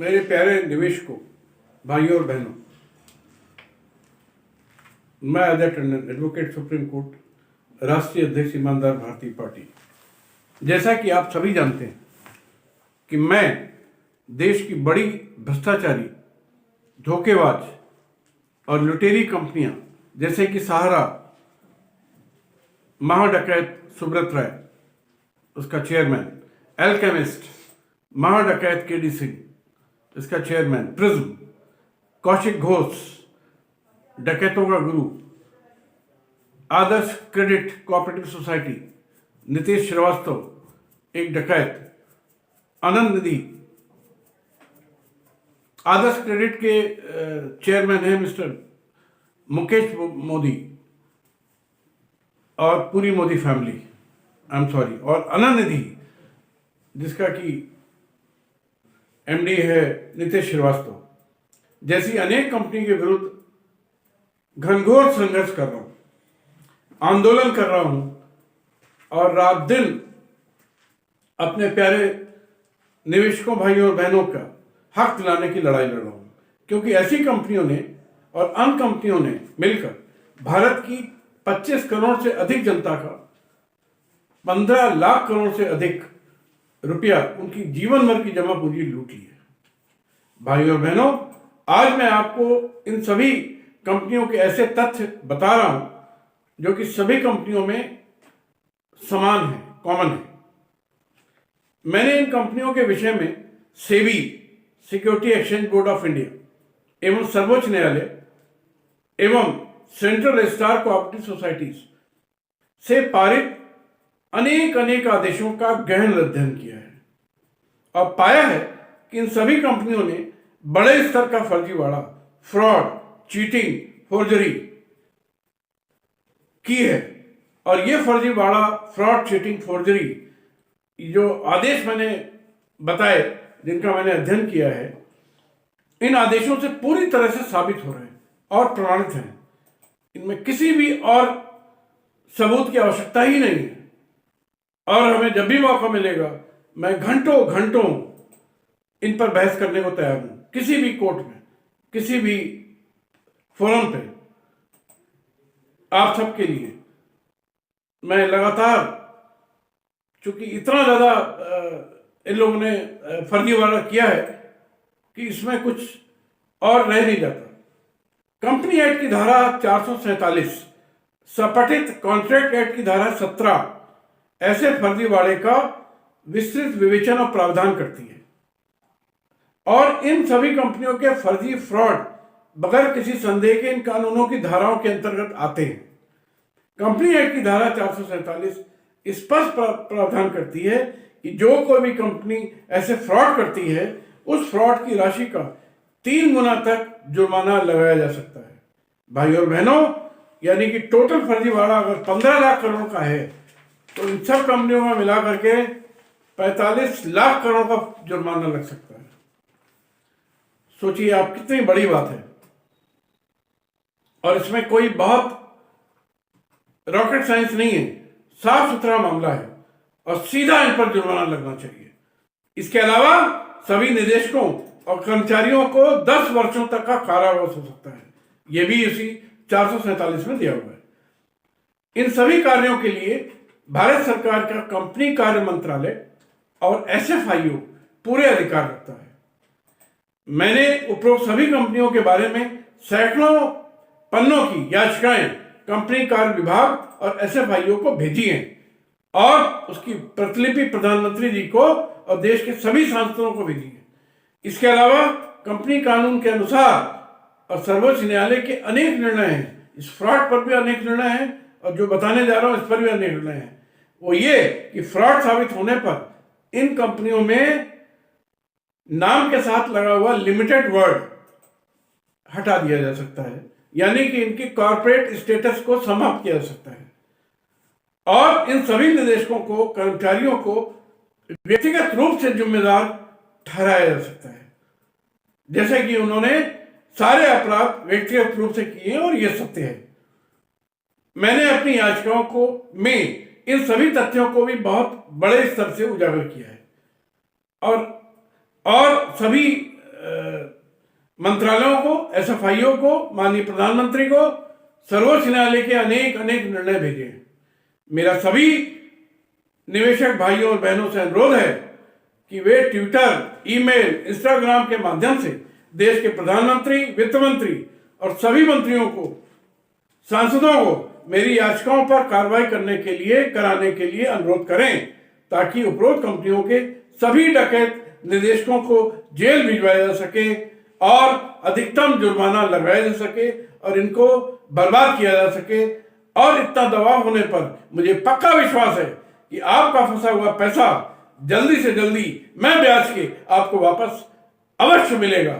मेरे प्यारे निवेशकों, भाइयों और बहनों, मैं Ajay Tandon, advocate supreme court, राष्ट्रीय अध्यक्ष ईमानदार भारतीय पार्टी। जैसा कि आप सभी जानते हैं कि मैं देश की बड़ी भ्रष्टाचारी, धोखेबाज और लुटेरी कंपनियां जैसे कि सहारा, महाडकैत सुब्रत राय उसका चेयरमैन, एल्केमिस्ट, महाडकैत केडी सिंह इसका चेयरमैन, प्रिज्म, कौशिक घोष डकैतों का गुरु, Adarsh credit cooperative society, Nitish Srivastava एक डकैत, आनंद निधि, आदर्श क्रेडिट के चेयरमैन हैं मिस्टर मुकेश मोदी और पूरी मोदी फैमिली, और आनंद निधि जिसका कि एमडी है नीतीश श्रीवास्तव, जैसी अनेक कंपनी के विरुद्ध घनघोर संघर्ष कर रहा हूं, आंदोलन कर रहा हूं और रात दिन अपने प्यारे निवेशकों, भाइयों और बहनों का हक दिलाने की लड़ाई लड़ रहा हूं। क्योंकि ऐसी कंपनियों ने और अन्य कंपनियों ने मिलकर भारत की 25 करोड़ से अधिक जनता का 15 लाख करोड़ से अधिक रुपया, उनकी जीवन भर की जमा पूंजी लूट ली है। भाइयों और बहनों, आज मैं आपको इन सभी कंपनियों के ऐसे तथ्य बता रहा हूं जो कि सभी कंपनियों में समान है, कॉमन है। मैंने इन कंपनियों के विषय में SEBI, security exchange board of India एवं सर्वोच्च न्यायालय एवं सेंट्रल रजिस्ट्रार कोऑपरेटिव सोसाइटीज से पारित अनेक आदेशों का गहन अध्ययन किया है और पाया है कि इन सभी कंपनियों ने बड़े स्तर का फर्जीवाड़ा, फ्रॉड, चीटिंग, फोर्जरी की है। और ये फर्जीवाड़ा, फ्रॉड, चीटिंग, फोर्जरी जो आदेश मैंने बताए, जिनका मैंने अध्ययन किया है, इन आदेशों से पूरी तरह से साबित हो रहे हैं और प्रमाणित हैं। इनमें किसी भी और सबूत की आवश्यकता ही नहीं है। और हमें जब भी मौका मिलेगा, मैं घंटों इन पर बहस करने को तैयार हूं, किसी भी कोर्ट में, किसी भी फोरम पे। आप सबके लिए मैं लगातार, चूंकि इतना ज्यादा इन लोगों ने फर्जीवाड़ा किया है कि इसमें कुछ और रह नहीं जाता। कंपनी एक्ट की धारा 447, सपठित कॉन्ट्रैक्ट एक्ट की धारा 17 ऐसे फर्जीवाड़े का विस्तृत विवेचन और प्रावधान करती है और इन सभी कंपनियों के फर्जी, फ्रॉड बगैर किसी संदेह के इन कानूनों की धाराओं के अंतर्गत आते हैं। कंपनी एक्ट की धारा 447 स्पष्ट प्रावधान करती है कि जो कोई भी कंपनी ऐसे फ्रॉड करती है, उस फ्रॉड की राशि का 3 गुना तक जुर्माना लगाया जा सकता है। भाइयों और बहनों, यानी कि टोटल फर्जीवाड़ा अगर 15 लाख करोड़ का है तो इन सब कंपनियों में मिला करके 45 लाख करोड़ का जुर्माना लग सकता है। सोचिए आप, कितनी बड़ी बात है। और इसमें कोई बहुत रॉकेट साइंस नहीं है, साफ सुथरा मामला है और सीधा इन पर जुर्माना लगना चाहिए। इसके अलावा सभी निदेशकों और कर्मचारियों को 10 वर्षों तक का कारावास हो सकता है। यह भी इसी 447 में दिया हुआ है। इन सभी कार्यों के लिए भारत सरकार का कंपनी कार्य मंत्रालय और एसएफआईओ पूरे अधिकार रखता है। मैंने उपरोक्त सभी कंपनियों के बारे में सैकड़ों पन्नों की याचिकाएं कंपनी कार्य विभाग और एसएफआईओ को भेजी हैं और उसकी प्रतिलिपि प्रधानमंत्री जी को और देश के सभी सांसदों को भेजी है। इसके अलावा कंपनी कानून के अनुसार और सर्वोच्च न्यायालय के अनेक निर्णय हैं। इस फ्रॉड पर भी अनेक निर्णय हैं और जो बताने जा रहा हूं इस पर भी अनेक निर्णय हैं। वो ये कि फ्रॉड साबित होने पर इन कंपनियों में नाम के साथ लगा हुआ लिमिटेड वर्ड हटा दिया जा सकता है, यानी कि इनकी कॉर्पोरेट स्टेटस को समाप्त किया जा सकता है और इन सभी निदेशकों को, कर्मचारियों को व्यक्तिगत रूप से जिम्मेदार ठहराया जा सकता है, जैसे कि उन्होंने सारे अपराध व्यक्तिगत रूप से किए और यह सत्य है। मैंने अपनी याचिकाओं को में इन सभी तथ्यों को भी बहुत बड़े स्तर से उजागर किया है और सभी मंत्रालयों को, एसएफआईओ को, माननीय प्रधानमंत्री को, सर्वोच्च न्यायालय के अनेक अनेक निर्णय भेजे हैं। मेरा सभी निवेशक भाइयों और बहनों से अनुरोध है कि वे ट्विटर, ईमेल, इंस्टाग्राम के माध्यम से देश के प्रधानमंत्री, वित्त मंत्री और सभी मंत्रियों को, सांसदों को मेरी याचिकाओं पर कार्रवाई कराने के लिए अनुरोध करें, ताकि उपरोक्त कंपनियों के सभी डकैत निदेशकों को जेल भिजवाया जा सके और अधिकतम जुर्माना लगाया जा सके और इनको बर्बाद किया जा सके। और इतना दबाव होने पर मुझे पक्का विश्वास है कि आपका फंसा हुआ पैसा जल्दी से जल्दी मैं ब्याज के आपको वापस अवश्य मिलेगा।